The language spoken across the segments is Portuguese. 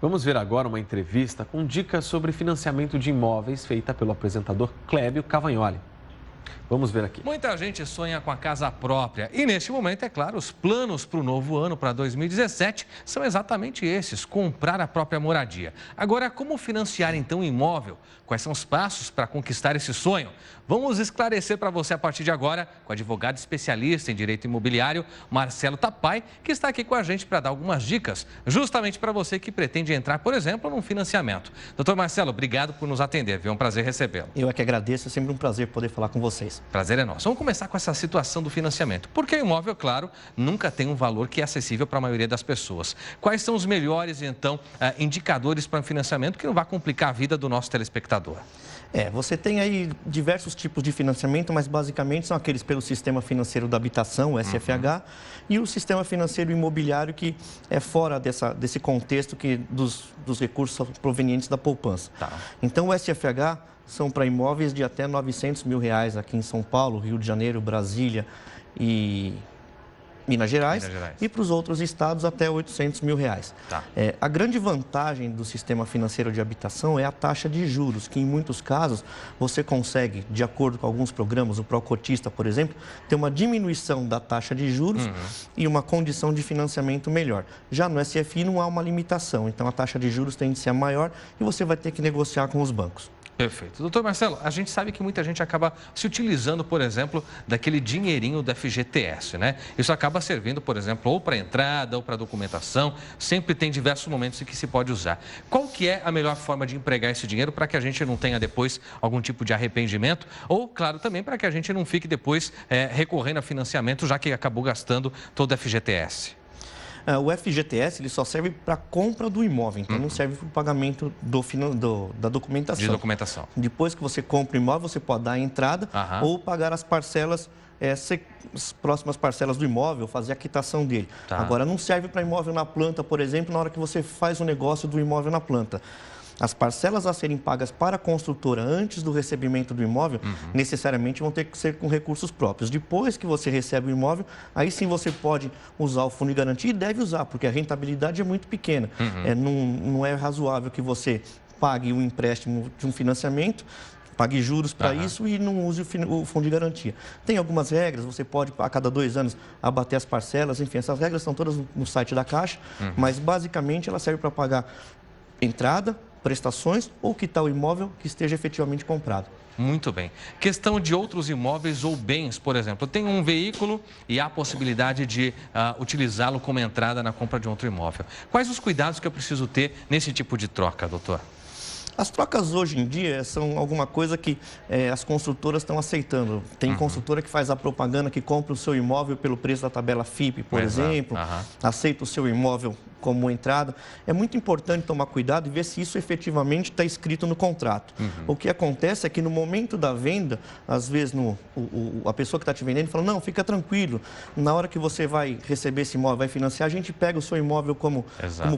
Vamos ver agora uma entrevista com dicas sobre financiamento de imóveis feita pelo apresentador Clébio Cavagnoli. Vamos ver aqui. Muita gente sonha com a casa própria e, neste momento, é claro, os planos para o novo ano, para 2017, são exatamente esses, comprar a própria moradia. Agora, como financiar, então, um imóvel? Quais são os passos para conquistar esse sonho? Vamos esclarecer para você a partir de agora com o advogado especialista em direito imobiliário, Marcelo Tapai, que está aqui com a gente para dar algumas dicas, justamente para você que pretende entrar, por exemplo, num financiamento. Doutor Marcelo, obrigado por nos atender, viu? É um prazer recebê-lo. Eu é que agradeço, é sempre um prazer poder falar com vocês. Prazer é nosso. Vamos começar com essa situação do financiamento. Porque o imóvel, claro, nunca tem um valor que é acessível para a maioria das pessoas. Quais são os melhores, então, indicadores para um financiamento que não vai complicar a vida do nosso telespectador? Você tem aí diversos tipos de financiamento, mas basicamente são aqueles pelo Sistema Financeiro da Habitação, o SFH, e o Sistema Financeiro Imobiliário, que é fora desse contexto dos recursos provenientes da poupança. Tá. Então, o SFH são para imóveis de até R$900 mil aqui em São Paulo, Rio de Janeiro, Brasília e Minas Gerais. E para os outros estados até R$800 mil. Tá. A grande vantagem do sistema financeiro de habitação é a taxa de juros, que em muitos casos você consegue, de acordo com alguns programas, o Procotista, por exemplo, ter uma diminuição da taxa de juros e uma condição de financiamento melhor. Já no SFI não há uma limitação, então a taxa de juros tende a ser maior e você vai ter que negociar com os bancos. Perfeito. Doutor Marcelo, a gente sabe que muita gente acaba se utilizando, por exemplo, daquele dinheirinho do FGTS, né? Isso acaba servindo, por exemplo, ou para entrada ou para documentação. Sempre tem diversos momentos em que se pode usar. Qual que é a melhor forma de empregar esse dinheiro para que a gente não tenha depois algum tipo de arrependimento? Ou, claro, também para que a gente não fique depois recorrendo a financiamento, já que acabou gastando todo o FGTS? O FGTS ele só serve para a compra do imóvel, então não serve para o pagamento da documentação. De documentação. Depois que você compra o imóvel, você pode dar a entrada ou pagar as parcelas, as próximas parcelas do imóvel, fazer a quitação dele. Tá. Agora, não serve para imóvel na planta, por exemplo, na hora que você faz o negócio do imóvel na planta. As parcelas a serem pagas para a construtora antes do recebimento do imóvel, necessariamente vão ter que ser com recursos próprios. Depois que você recebe o imóvel, aí sim você pode usar o fundo de garantia e deve usar, porque a rentabilidade é muito pequena. Não é razoável que você pague um empréstimo de um financiamento, pague juros para isso e não use o fundo de garantia. Tem algumas regras, você pode, a cada 2 anos, abater as parcelas, enfim, essas regras estão todas no site da Caixa, mas basicamente ela serve para pagar entrada, prestações ou quitar o imóvel que esteja efetivamente comprado. Muito bem. Questão de outros imóveis ou bens, por exemplo. Eu tenho um veículo e há a possibilidade de utilizá-lo como entrada na compra de outro imóvel. Quais os cuidados que eu preciso ter nesse tipo de troca, doutor? As trocas hoje em dia são alguma coisa que as construtoras estão aceitando. Tem construtora que faz a propaganda que compra o seu imóvel pelo preço da tabela FIP, por exemplo, aceita o seu imóvel como entrada. É muito importante tomar cuidado e ver se isso efetivamente está escrito no contrato. O que acontece é que no momento da venda, às vezes a pessoa que está te vendendo fala, não, fica tranquilo, na hora que você vai receber esse imóvel, vai financiar, a gente pega o seu imóvel como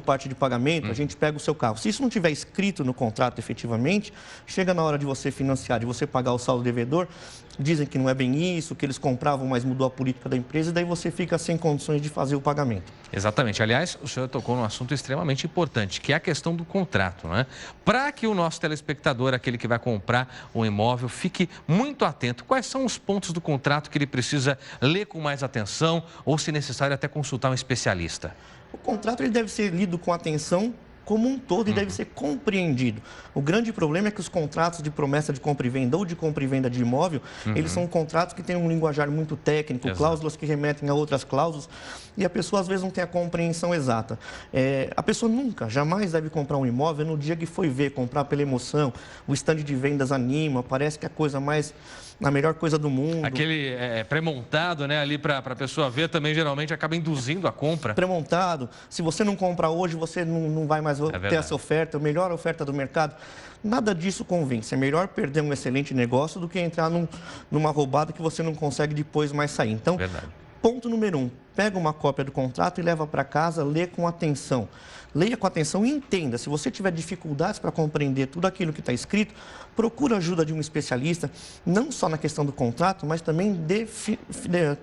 parte de pagamento, a gente pega o seu carro. Se isso não tiver escrito no contrato efetivamente, chega na hora de você financiar, de você pagar o saldo devedor, dizem que não é bem isso, que eles compravam, mas mudou a política da empresa, e daí você fica sem condições de fazer o pagamento. Exatamente. Aliás, o senhor tocou num assunto extremamente importante, que é a questão do contrato, né? Para que o nosso telespectador, aquele que vai comprar um imóvel, fique muito atento. Quais são os pontos do contrato que ele precisa ler com mais atenção ou, se necessário, até consultar um especialista? O contrato ele deve ser lido com atenção como um todo e deve ser compreendido. O grande problema é que os contratos de promessa de compra e venda ou de compra e venda de imóvel, eles são contratos que têm um linguajar muito técnico, cláusulas que remetem a outras cláusulas, e a pessoa às vezes não tem a compreensão exata. A pessoa jamais deve comprar um imóvel no dia que foi ver, comprar pela emoção, o estande de vendas anima, parece que é a melhor coisa do mundo. Aquele pré-montado, né, ali para a pessoa ver, também geralmente acaba induzindo a compra. Pré-montado. Se você não comprar hoje, você não vai mais ter essa oferta, a melhor oferta do mercado. Nada disso convence. É melhor perder um excelente negócio do que entrar numa roubada que você não consegue depois mais sair. Então, ponto número 1, pega uma cópia do contrato e leva para casa, lê com atenção. Leia com atenção e entenda. Se você tiver dificuldades para compreender tudo aquilo que está escrito, procura a ajuda de um especialista, não só na questão do contrato, mas também de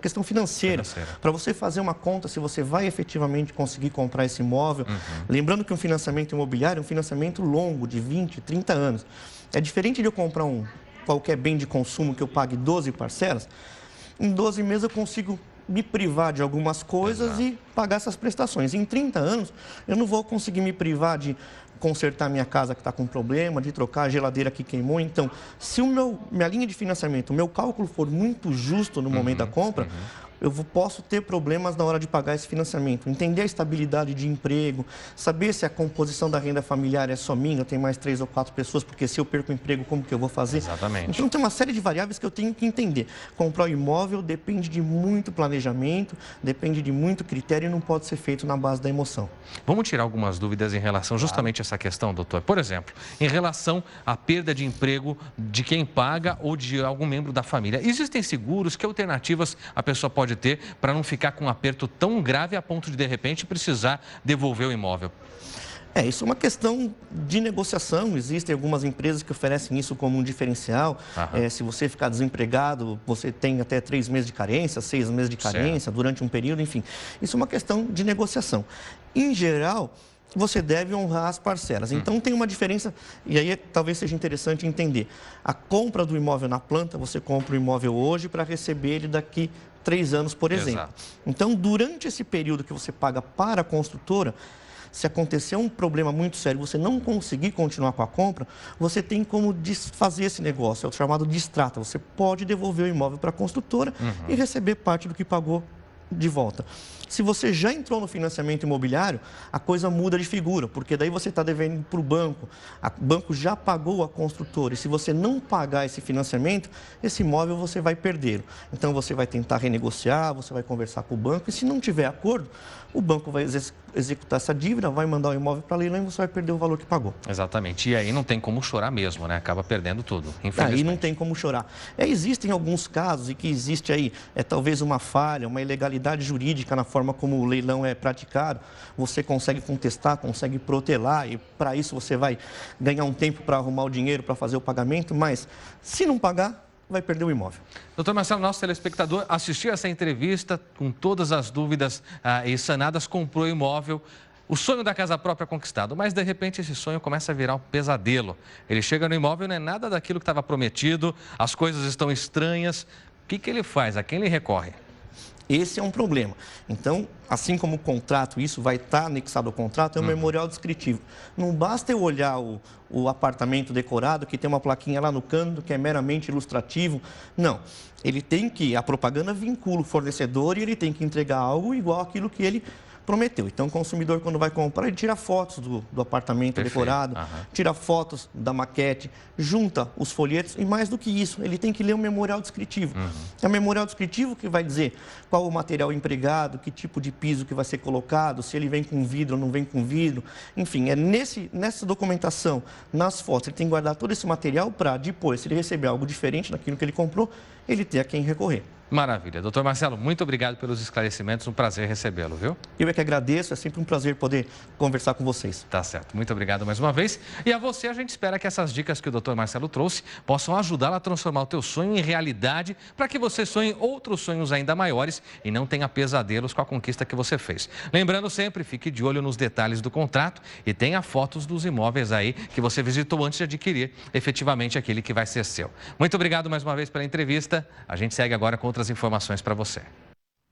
questão financeira. Para você fazer uma conta se você vai efetivamente conseguir comprar esse imóvel. Lembrando que um financiamento imobiliário é um financiamento longo, de 20, 30 anos. É diferente de eu comprar qualquer bem de consumo que eu pague 12 parcelas. Em 12 meses eu consigo me privar de algumas coisas e pagar essas prestações. Em 30 anos, eu não vou conseguir me privar de consertar minha casa que está com problema, de trocar a geladeira que queimou. Então, se minha linha de financiamento, o meu cálculo for muito justo no momento da compra, eu posso ter problemas na hora de pagar esse financiamento. Entender a estabilidade de emprego, saber se a composição da renda familiar é só minha, eu tenho mais 3 ou 4 pessoas, porque se eu perco o emprego, como que eu vou fazer? Exatamente. Então, tem uma série de variáveis que eu tenho que entender. Comprar o imóvel depende de muito planejamento, depende de muito critério e não pode ser feito na base da emoção. Vamos tirar algumas dúvidas em relação justamente a essa questão, doutor. Por exemplo, em relação à perda de emprego de quem paga ou de algum membro da família. Existem seguros? Que alternativas a pessoa pode ter para não ficar com um aperto tão grave a ponto de repente, precisar devolver o imóvel? Isso é uma questão de negociação. Existem algumas empresas que oferecem isso como um diferencial. Se você ficar desempregado, você tem até 3 meses de carência, 6 meses de carência durante um período, enfim. Isso é uma questão de negociação. Em geral, você deve honrar as parcelas. Então, tem uma diferença, e aí talvez seja interessante entender. A compra do imóvel na planta, você compra o imóvel hoje para receber ele daqui 3 anos, por exemplo. Exato. Então, durante esse período que você paga para a construtora, se acontecer um problema muito sério, você não conseguir continuar com a compra, você tem como desfazer esse negócio, é o chamado distrata. Você pode devolver o imóvel para a construtora e receber parte do que pagou de volta. Se você já entrou no financiamento imobiliário, a coisa muda de figura, porque daí você está devendo para o banco. O banco já pagou a construtora e se você não pagar esse financiamento, esse imóvel você vai perder. Então você vai tentar renegociar, você vai conversar com o banco e se não tiver acordo, o banco vai executar essa dívida, vai mandar o imóvel para leilão e você vai perder o valor que pagou. Exatamente. E aí não tem como chorar mesmo, né? Acaba perdendo tudo, infelizmente. Aí não tem como chorar. Existem alguns casos em que existe aí, talvez uma falha, uma ilegalidade jurídica na forma como o leilão é praticado. Você consegue contestar, consegue protelar e para isso você vai ganhar um tempo para arrumar o dinheiro, para fazer o pagamento, mas se não pagar, vai perder o imóvel. Doutor Marcelo, nosso telespectador assistiu essa entrevista com todas as dúvidas e sanadas, comprou o imóvel, o sonho da casa própria conquistado, mas de repente esse sonho começa a virar um pesadelo. Ele chega no imóvel e não é nada daquilo que estava prometido, as coisas estão estranhas. O que ele faz? A quem ele recorre? Esse é um problema. Então, assim como o contrato, isso vai estar anexado ao contrato, é um memorial descritivo. Não basta eu olhar o apartamento decorado, que tem uma plaquinha lá no canto, que é meramente ilustrativo. Não. Ele tem que, a propaganda vincula o fornecedor e ele tem que entregar algo igual àquilo que ele prometeu. Então, o consumidor, quando vai comprar, ele tira fotos do apartamento decorado, tira fotos da maquete, junta os folhetos e, mais do que isso, ele tem que ler o memorial descritivo. É o memorial descritivo que vai dizer qual o material empregado, que tipo de piso que vai ser colocado, se ele vem com vidro ou não vem com vidro. Enfim, é nessa documentação, nas fotos, ele tem que guardar todo esse material para depois, se ele receber algo diferente daquilo que ele comprou, ele ter a quem recorrer. Maravilha. Doutor Marcelo, muito obrigado pelos esclarecimentos. Um prazer recebê-lo, viu? Eu é que agradeço. É sempre um prazer poder conversar com vocês. Tá certo. Muito obrigado mais uma vez. E a você, a gente espera que essas dicas que o doutor Marcelo trouxe possam ajudá-lo a transformar o teu sonho em realidade para que você sonhe outros sonhos ainda maiores e não tenha pesadelos com a conquista que você fez. Lembrando sempre, fique de olho nos detalhes do contrato e tenha fotos dos imóveis aí que você visitou antes de adquirir efetivamente aquele que vai ser seu. Muito obrigado mais uma vez pela entrevista. A gente segue agora com outras informações para você.